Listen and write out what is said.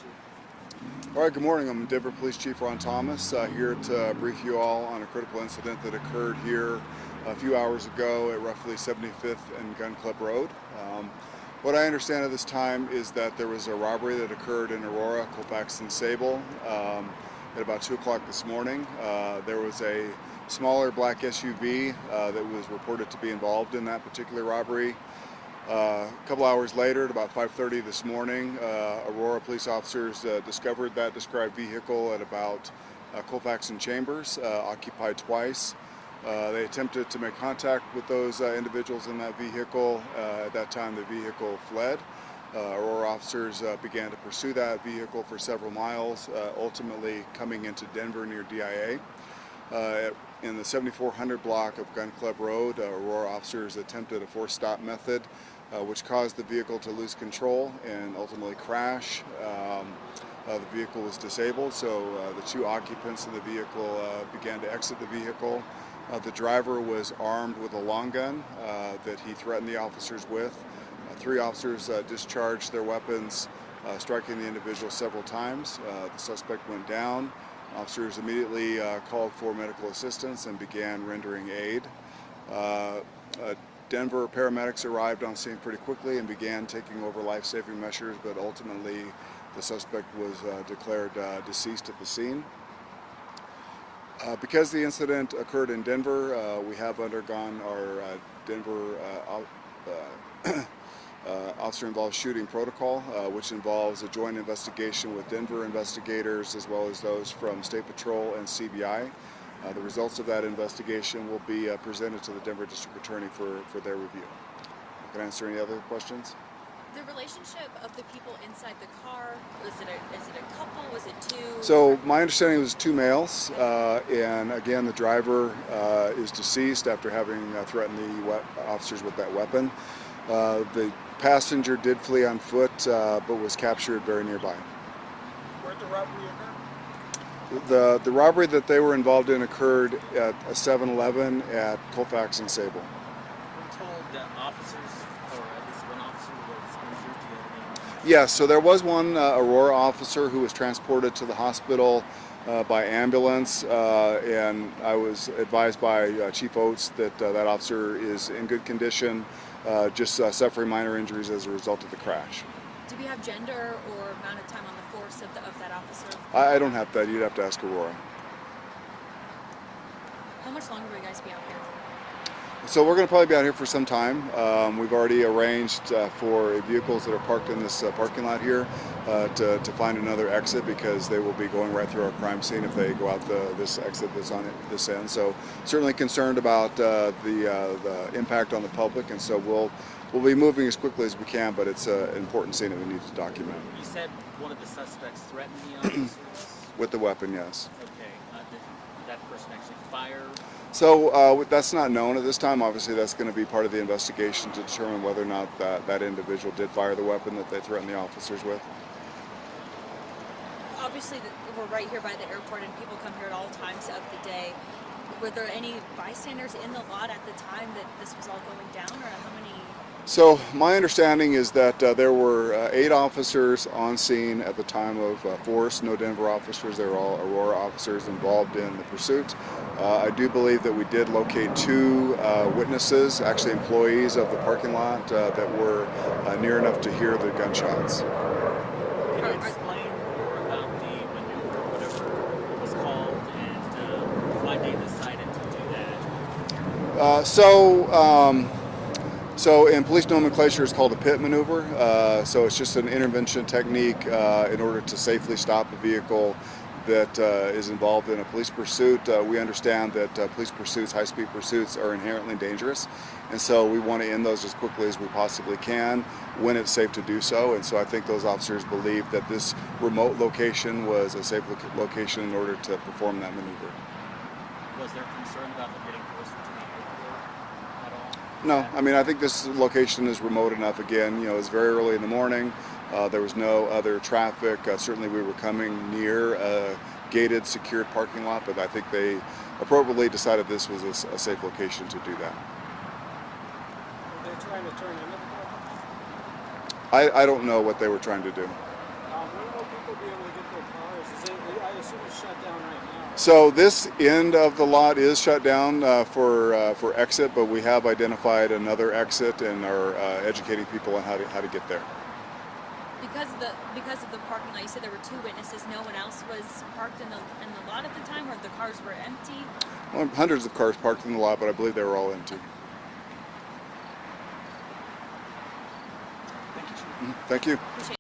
Chief. All right, good morning. I'm Denver Police Chief Ron Thomas, here to brief you all on a critical incident that occurred here a few hours ago at roughly 75th and Gun Club Road. What I understand at this time is that there was a robbery that occurred in Aurora, Colfax, and Sable at about 2 o'clock this morning. There was a smaller black SUV that was reported to be involved in that particular robbery. A couple hours later, at about 5:30 this morning, Aurora police officers discovered that described vehicle at about Colfax and Chambers, occupied twice. They attempted to make contact with those individuals in that vehicle. At that time, the vehicle fled. Aurora officers began to pursue that vehicle for several miles, ultimately coming into Denver near DIA. In the 7400 block of Gun Club Road, Aurora officers attempted a forced stop method, which caused the vehicle to lose control and ultimately crash. The vehicle was disabled, so the two occupants of the vehicle began to exit the vehicle. The driver was armed with a long gun that he threatened the officers with. Three officers discharged their weapons, striking the individual several times. The suspect went down. Officers immediately called for medical assistance and began rendering aid. Denver paramedics arrived on scene pretty quickly and began taking over life-saving measures, but ultimately the suspect was declared deceased at the scene. Because the incident occurred in Denver, we have undergone our Denver officer-involved shooting protocol, which involves a joint investigation with Denver investigators as well as those from State Patrol and CBI. The results of that investigation will be presented to the Denver District Attorney for their review. Can I answer any other questions? The relationship of the people inside the car, is it a couple, was it two? So my understanding was two males, and again the driver is deceased after having threatened the officers with that weapon. The passenger did flee on foot, but was captured very nearby. Where'd the robbery occur? The robbery that they were involved in occurred at a 7-Eleven at Colfax and Sable. We're told that officers, or at least one officer, was injured. Do you have any? Yes, so there was one Aurora officer who was transported to the hospital by ambulance, and I was advised by Chief Oates that that officer is in good condition, just suffering minor injuries as a result of the crash. Do we have gender or amount of time on the force of that officer? I don't have that. You'd have to ask Aurora. How much longer will you guys be out here? So we're going to probably be out here for some time. We've already arranged for vehicles that are parked in this parking lot here to find another exit, because they will be going right through our crime scene if they go out this exit that's on this end. So certainly concerned about the impact on the public, and so we'll be moving as quickly as we can, but it's an important scene that we need to document. You said one of the suspects threatened the officers? With the weapon, yes. Okay. Did that person actually fire? So that's not known at this time. Obviously, that's going to be part of the investigation to determine whether or not that individual did fire the weapon that they threatened the officers with. Obviously, we're right here by the airport and people come here at all times of the day. Were there any bystanders in the lot at the time that this was all going down, or how many? So my understanding is that there were 8 officers on scene at the time of force, no Denver officers. They were all Aurora officers involved in the pursuit. I do believe that we did locate 2 witnesses, actually employees of the parking lot, that were near enough to hear the gunshots. Can you explain more about the maneuver, whatever it was called, and why they decided to do that? So in police nomenclature, it's called a pit maneuver. So it's just an intervention technique in order to safely stop a vehicle that is involved in a police pursuit. We understand that police pursuits, high-speed pursuits, are inherently dangerous, and so we want to end those as quickly as we possibly can when it's safe to do so. And so I think those officers believed that this remote location was a safe location in order to perform that maneuver. Was there concern about them getting closer to the airport at all? No, I mean, I think this location is remote enough. Again, it's very early in the morning. There was no other traffic. Certainly we were coming near a gated, secured parking lot, but I think they appropriately decided this was a safe location to do that. Were they trying to turn into the parking lot? I don't know what they were trying to do. We know people assume it's shut down right now. So this end of the lot is shut down for exit, but we have identified another exit and are educating people on how to get there. Because of the parking lot, you said there were 2 witnesses. No one else was parked in the lot at the time, or the cars were empty. Well, hundreds of cars parked in the lot, but I believe they were all empty. Thank you, Chief. Thank you. Appreciate it.